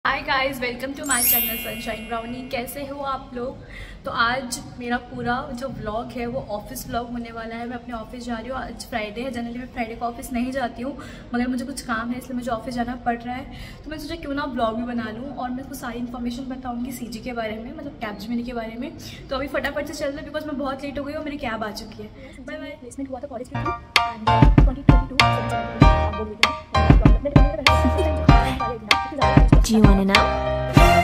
Hi guys, welcome to my channel Sunshine Brownie. कैसे हो आप लोग? तो आज मेरा पूरा जो व्लॉग है वो ऑफिस व्लॉग होने वाला है। मैं अपने ऑफिस जा रही हूँ। आज फ्राइडे है। जनरली मैं फ्राइडे को ऑफिस नहीं जाती हूँ, मगर मुझे कुछ काम है इसलिए मुझे ऑफिस जाना पड़ रहा है। तो मैं सोचा क्यों ना व्लॉग भी बना लूँ और मैं उसको सारी इन्फॉर्मेशन बताऊँगी सीजी के बारे में, मतलब कैप्जेमिनी के बारे में। तो अभी फटाफट से चल रहे बिकॉज मैं बहुत लेट हो गई और मेरी कैब आ चुकी है। Bye bye. प्लेसमेंट हुआ था कॉलेज के through Do you want to know? Well,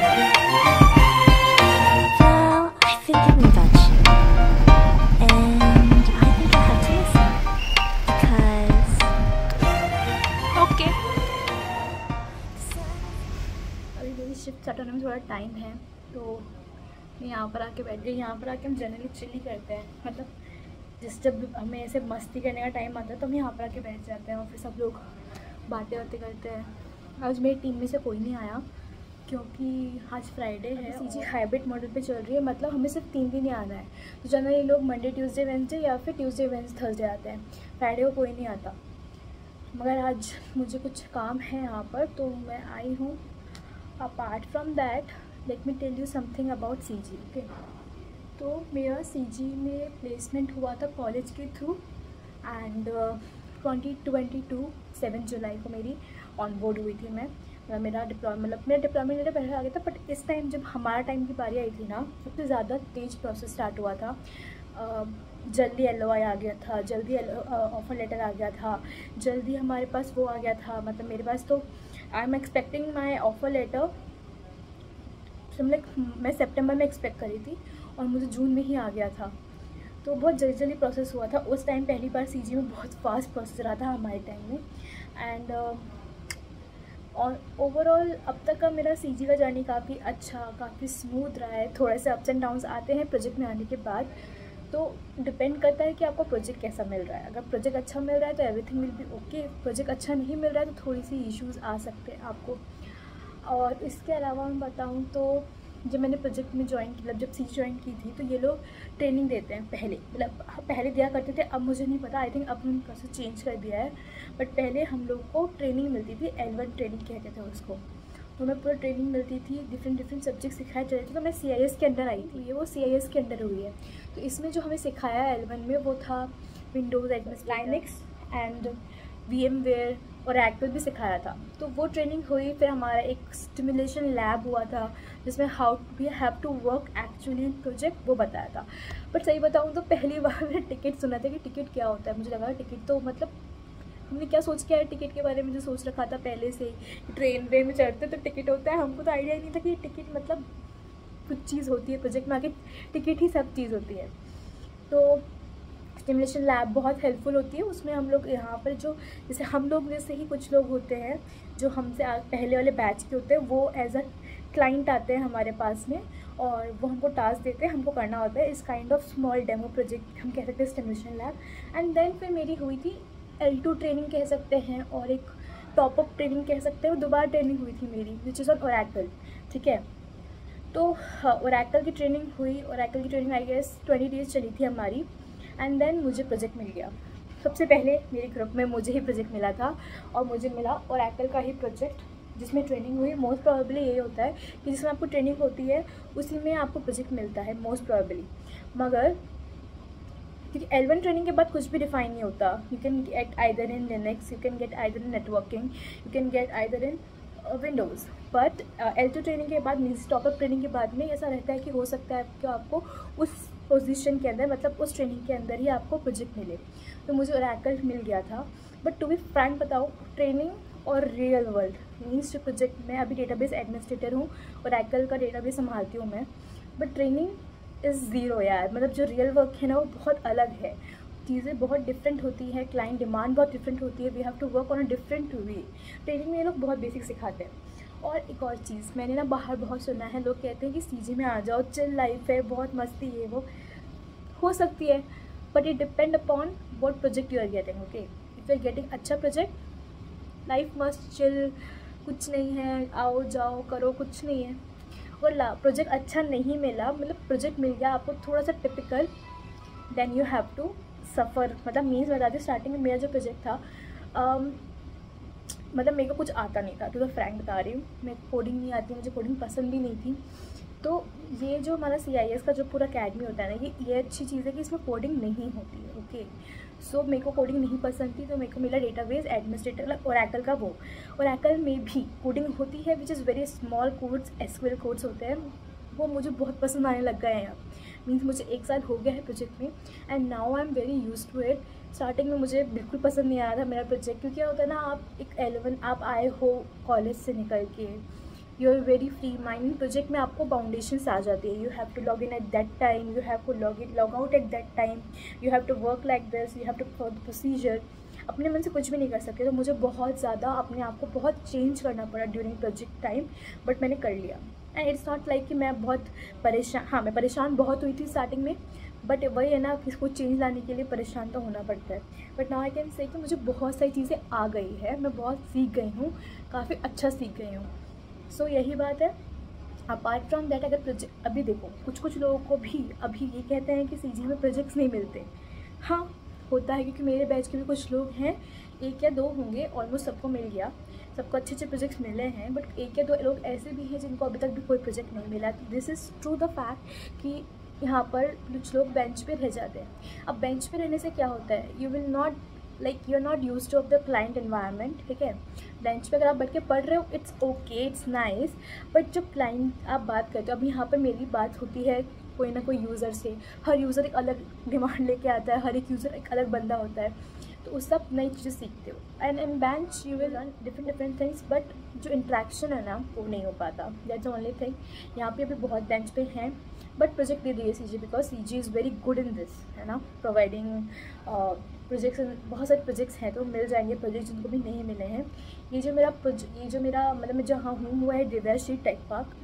I've been thinking about you, and I think I have to listen because. Okay. अभी मेरी शिफ्ट स्टार्ट होने में थोड़ा टाइम है, तो मैं यहाँ पर आके बैठ गई। यहाँ पर आके हम जनरली चिल ही करते हैं, मतलब जब हमें ऐसे मस्ती करने का टाइम आता है तो हम यहाँ पर आके बैठ जाते हैं और फिर सब लोग बातें करते हैं। आज मेरी टीम में से कोई नहीं आया क्योंकि आज फ्राइडे है। सीजी हाइब्रिड मॉडल पे चल रही है, मतलब हमें सिर्फ 3 दिन ही आना है। तो जनरली लोग मंडे ट्यूसडे वेंसडे या फिर ट्यूसडे वेंसडे थर्सडे आते हैं, फ्राइडे को कोई नहीं आता। मगर आज मुझे कुछ काम है यहाँ पर, तो मैं आई हूँ। Apart from that let me tell you something about CG. Okay, तो मेरा सीजी में प्लेसमेंट हुआ था कॉलेज के थ्रू एंड 2022 7 जुलाई को मेरी ऑन बोर्ड हुई थी। मेरा डिप्लॉयमेंट लेटर पहले आ गया था, बट इस टाइम जब हमारा टाइम की बारी आई थी ना, सबसे ज़्यादा तेज प्रोसेस स्टार्ट हुआ था। जल्दी LOI आ गया था, जल्दी ऑफर लेटर आ गया था, जल्दी हमारे पास वो आ गया था। मतलब मेरे पास तो I am expecting my offer letter मैं सितंबर में एक्सपेक्ट करी थी और मुझे जून में ही आ गया था। तो बहुत जल्दी प्रोसेस हुआ था। उस टाइम पहली बार सीजी में बहुत फास्ट प्रोसेस रहा था हमारे टाइम में। एंड और ओवरऑल अब तक का मेरा सीजी का जर्नी काफ़ी अच्छा, काफ़ी स्मूथ रहा है। थोड़े से अप्स एंड डाउन्स आते हैं प्रोजेक्ट में आने के बाद, तो डिपेंड करता है कि आपको प्रोजेक्ट कैसा मिल रहा है। अगर प्रोजेक्ट अच्छा मिल रहा है तो everything will be okay. Project अच्छा नहीं मिल रहा है तो थोड़ी सी इश्यूज़ आ सकते हैं आपको। और इसके अलावा मैं बताऊँ तो जब मैंने प्रोजेक्ट में ज्वाइन की, मतलब जब सीजी ज्वाइन की थी, तो ये लोग ट्रेनिंग देते हैं पहले, मतलब पहले दिया करते थे, अब मुझे नहीं पता, आई थिंक अब उन्होंने प्रोसेस चेंज कर दिया है। बट पहले हम लोग को ट्रेनिंग मिलती थी, L1 ट्रेनिंग कहते थे उसको। तो मैं पूरा ट्रेनिंग मिलती थी, डिफरेंट सब्जेक्ट सिखाए जाते थे। तो मैं CIS के अंडर आई थी, ये वो CIS के अंडर हुई है। तो इसमें जो हमें सिखाया L1 में वो था विंडोज़ लिनक्स एंड VMware और Oracle भी सिखाया था। तो वो ट्रेनिंग हुई। फिर हमारा एक स्टिमुलेशन लैब हुआ था जिसमें how we have to work actually in project, वो बताया था। बट सही बताऊँ तो पहली बार मैंने टिकट सुना था कि टिकट क्या होता है। मुझे लगा टिकट तो मतलब हमने क्या सोच के आया टिकट के बारे में, जो सोच रखा था पहले से ही ट्रेन में चढ़ते तो टिकट होता है। हमको तो आइडिया ही नहीं था कि टिकट मतलब कुछ चीज़ होती है, प्रोजेक्ट में आके टिकट ही सब चीज़ होती है। तो स्टिमुलेशन लैब बहुत हेल्पफुल होती है। उसमें हम लोग यहाँ पर जो जैसे हम लोग जैसे ही कुछ लोग होते हैं जो हमसे पहले वाले बैच के होते हैं, वो एज अ क्लाइंट आते हैं हमारे पास में और वो हमको टास्क देते हैं, हमको करना होता है। इस kind of small demo project हम कह सकते हैं स्टिमुलेशन लैब। एंड देन फिर मेरी हुई थी L2 ट्रेनिंग कह सकते हैं, और एक टॉपअप ट्रेनिंग कह सकते हैं। दोबारा ट्रेनिंग हुई थी मेरी विच इज़ ऑन Oracle। ठीक है, तो Oracle की ट्रेनिंग हुई। Oracle की ट्रेनिंग आई गेस 20 डेज़ चली थी हमारी। एंड देन मुझे प्रोजेक्ट मिल गया। सबसे पहले मेरे ग्रुप में मुझे ही प्रोजेक्ट मिला था और मुझे मिला Oracle का ही प्रोजेक्ट जिसमें ट्रेनिंग हुई। मोस्ट प्रोबेबली ये होता है कि जिसमें आपको ट्रेनिंग होती है उसी में आपको प्रोजेक्ट मिलता है मोस्ट प्रोबेबली। मगर क्योंकि L1 ट्रेनिंग के बाद कुछ भी डिफाइन नहीं होता। You can get either in Linux, you can get either in networking, you can get either in Windows. But L2 training के बाद मीन्स टॉपअप ट्रेनिंग के बाद में ऐसा रहता है कि हो सकता है कि आपको उस पोजीशन के अंदर, मतलब उस ट्रेनिंग के अंदर ही आपको प्रोजेक्ट मिले। तो मुझे Oracle मिल गया था। बट टू बी फ्रैंक बताऊँ, ट्रेनिंग और रियल वर्ल्ड मीन्स जो प्रोजेक्ट, मैं अभी डेटाबेस एडमिनिस्ट्रेटर हूँ, Oracle का डेटाबेस संभालती हूँ मैं। बट ट्रेनिंग इज़ ज़ीरो यार। मतलब जो रियल वर्क है ना वो बहुत अलग है, चीज़ें बहुत डिफरेंट होती हैं, क्लाइंट डिमांड बहुत डिफरेंट होती है, we have to work on a different way. Training में ये लोग बहुत बेसिक सिखाते हैं। और एक और चीज़ मैंने ना बाहर बहुत सुना है, लोग कहते हैं कि सीजी में आ जाओ, चिल लाइफ है, बहुत मस्ती है, वो हो सकती है। But it depend upon what project you are getting. Okay, if you are getting अच्छा प्रोजेक्ट, लाइफ मस्त चिल, कुछ नहीं है, आओ जाओ करो, कुछ नहीं है। और प्रोजेक्ट अच्छा नहीं मिला, मतलब प्रोजेक्ट मिल गया आपको थोड़ा सा typical, then you have to suffer. मतलब मीन्स बता दें, स्टार्टिंग में मेरा जो प्रोजेक्ट था मतलब मेरे को कुछ आता नहीं था, तो फ्रैंक बता रही हूँ, मेरे को कोडिंग नहीं आती, मुझे कोडिंग पसंद भी नहीं थी। तो ये जो हमारा CIS का जो पूरा अकेडमी होता है ना, ये अच्छी चीज़ है कि इसमें कोडिंग नहीं होती है। ओके, सो मेरे को कोडिंग नहीं पसंद थी, तो मेरे को मिला डेटाबेस एडमिनिस्ट्रेटर ओरेकल का वो। ओरेकल में भी कोडिंग होती है, which is very small codes, SQL codes होते हैं, वो मुझे बहुत पसंद आने लग गए हैं अब। मीन्स मुझे 1 साल हो गया है प्रोजेक्ट में, and now I am very use to it. Starting में मुझे बिल्कुल पसंद नहीं आया था मेरा प्रोजेक्ट, क्योंकि क्या होता है ना, आप एक 11 आप आए हो कॉलेज से निकल के, you are very free mind. Project में आपको बाउंडेशंस आ जाती है, you have to log in at that time, you have to log out at that time, you have to work like this, you have to follow the procedure. अपने मन से कुछ भी नहीं कर सकते, तो मुझे बहुत ज़्यादा अपने आप को बहुत चेंज करना पड़ा ड्यूरिंग प्रोजेक्ट टाइम, बट मैंने कर लिया। एंड इट्स नॉट लाइक कि मैं बहुत परेशान, हाँ मैं परेशान बहुत हुई थी स्टार्टिंग में, बट वही है ना, किसको चेंज लाने के लिए परेशान तो होना पड़ता है। But now I can say कि मुझे बहुत सारी चीज़ें आ गई है, मैं बहुत सीख गई हूँ, काफ़ी अच्छा सीख गई हूँ। सो यही बात है। अपार्ट फ्रॉम दैट, अगर प्रोजेक्ट अभी देखो, कुछ लोगों को भी अभी ये कहते हैं कि CG में प्रोजेक्ट्स नहीं मिलते। हाँ होता है, क्योंकि मेरे बैच के भी कुछ लोग हैं, 1 या 2 होंगे, ऑलमोस्ट सबको मिल गया, सबको अच्छे अच्छे प्रोजेक्ट्स मिले हैं, बट 1 या 2 लोग ऐसे भी हैं जिनको अभी तक भी कोई प्रोजेक्ट नहीं मिला। This is true the fact कि यहाँ पर कुछ लोग बेंच पे रह जाते हैं। अब बेंच पे रहने से क्या होता है, you will not like you are not use to of the client environment. ठीक है, बेंच पे अगर आप बैठ के पढ़ रहे हो, it's okay, it's nice, but जब क्लाइंट आप बात करते हो, अब यहाँ पर मेरी बात होती है कोई ना कोई यूज़र से, हर यूज़र एक अलग डिमांड लेके आता है, हर एक यूज़र एक अलग बंदा होता है, तो उस सब नई चीज़ें सीखते हो। And in bench you will learn different things, but जो इंट्रैक्शन है ना वो नहीं हो पाता, दैट्स द ओनली थिंग। यहाँ पे अभी बहुत बेंच पे हैं, बट प्रोजेक्ट दे दिए CG, because CG is very good in this, है ना, प्रोवाइडिंग प्रोजेक्ट्स। बहुत सारे प्रोजेक्ट्स हैं, तो मिल जाएंगे प्रोजेक्ट जिनको भी नहीं मिले हैं। ये जो मेरा मतलब मैं जहाँ हूँ वो है दिव्या स्ट्रीट टेक पार्क,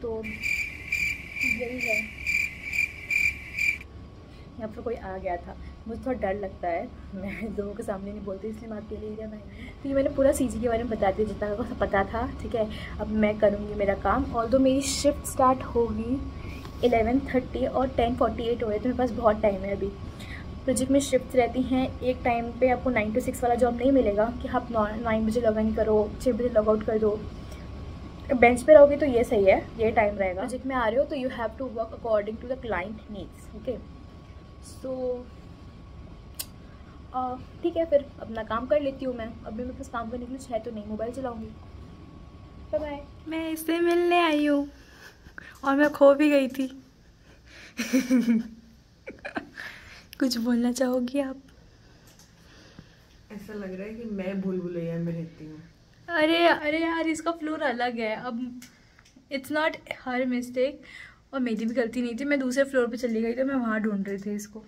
तो यही है। यहाँ पर कोई आ गया था, मुझे थोड़ा डर लगता है, मैं लोगों के सामने नहीं बोलती, इसलिए मैं आपके लिए एरिया में। तो ये मैंने पूरा CG के बारे में बता दिया जितना मेरे को पता था। ठीक है, अब मैं करूँगी मेरा काम। ऑल्दो मेरी शिफ्ट स्टार्ट होगी 11:30 और 10:48 हो रहे, तो मेरे पास बहुत टाइम है अभी। प्रोजेक्ट में शिफ्ट रहती हैं, एक टाइम पे आपको 9 to 6 वाला जॉब नहीं मिलेगा कि आप 9 बजे लॉग इन करो, 6 बजे लॉग आउट कर दो। बेंच पे रहोगे तो ये सही है, ये टाइम रहेगा। प्रोजेक्ट में आ रहे हो तो you have to work according to the client needs. Okay, so ठीक है, फिर अपना काम कर लेती हूँ मैं। अभी मेरे पास काम करने के लिए है तो नहीं, मोबाइल चलाऊँगी। Bye bye. मैं इससे मिलने आई हूँ और मैं खो भी गई थी। कुछ बोलना चाहोगी आप? ऐसा लग रहा है कि मैं भूल भुलैया में रहती हूँ। अरे यार, इसका फ्लोर अलग है। अब इट्स नॉट हर मिस्टेक, और मेरी भी गलती नहीं थी। मैं दूसरे फ्लोर पे चली गई, तो मैं वहाँ ढूंढ रही थी इसको।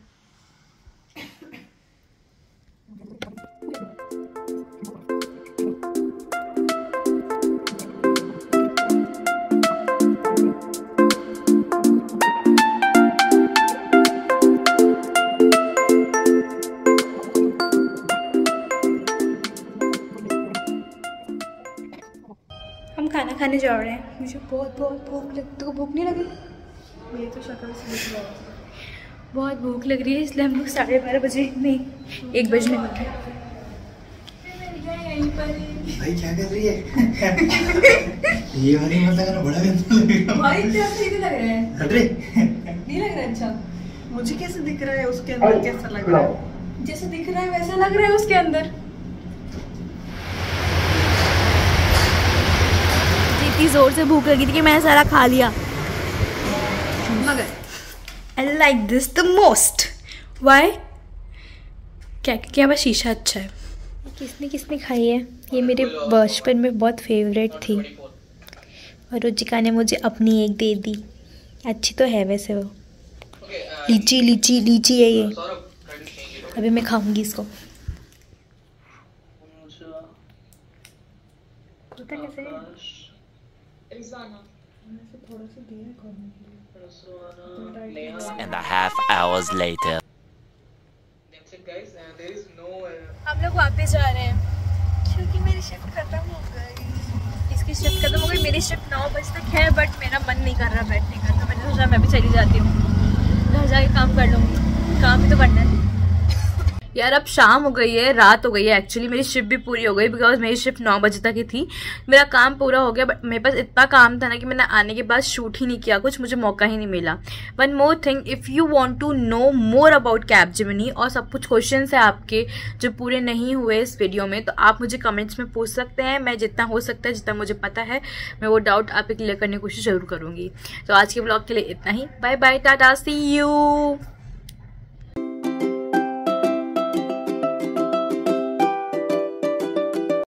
हम खाना खाने जा रहे हैं। मुझे बहुत भूख लग, तो भूख नहीं लगी? मेरी तो शक्ल से दिख रहा है। बहुत भूख लग रही है, इसलिए हम लोग 12:30 बजे नहीं 1 बजने लगे। भाई क्या कर रही है? ये वाली मत लगाना, बड़ा गंदा लगेगा भाई। क्या सही लग रहा है? हट रे। नहीं लग रहा अच्छा? मुझे कैसे दिख रहा है उसके अंदर? कैसा लग रहा है? जैसे दिख रहा है वैसा लग रहा है उसके अंदर। इतनी जोर से भूख लगी थी कि मैंने सारा खा लिया। मगर I like this the most. Why? क्या? क्योंकि यहाँ शीशा अच्छा है। किसने खाई है? ये मेरे बचपन में बहुत फेवरेट थी, और रुचिका ने मुझे अपनी एक दे दी। अच्छी तो है वैसे वो। लीची है ये। अभी मैं खाऊंगी इसको। कैसे? And a half hours later. हम लोग वापस जा रहे हैं क्योंकि मेरी शिफ्ट खत्म हो गई। इसकी शिफ्ट खत्म हो गई, मेरी शिफ्ट 9 बजे तक है, बट मेरा मन नहीं कर रहा बैठने का, तो मैंने सोचा मैं भी चली जाती हूँ, घर जाके काम कर लूँगी। काम ही तो करना है। यार अब शाम हो गई है, रात हो गई है। एक्चुअली मेरी शिफ्ट भी पूरी हो गई बिकॉज मेरी शिफ्ट 9 बजे तक ही थी। मेरा काम पूरा हो गया बट मेरे पास इतना काम था ना कि मैंने आने के बाद शूट ही नहीं किया कुछ, मुझे मौका ही नहीं मिला। One more thing, if you want to know more about Capgemini और सब कुछ क्वेश्चंस है आपके जो पूरे नहीं हुए इस वीडियो में, तो आप मुझे कमेंट्स में पूछ सकते हैं। मैं जितना हो सकता है, जितना मुझे पता है, मैं वो डाउट आप क्लियर करने की कोशिश जरूर करूँगी। तो आज के ब्लॉग के लिए इतना ही। Bye bye, tata, see you.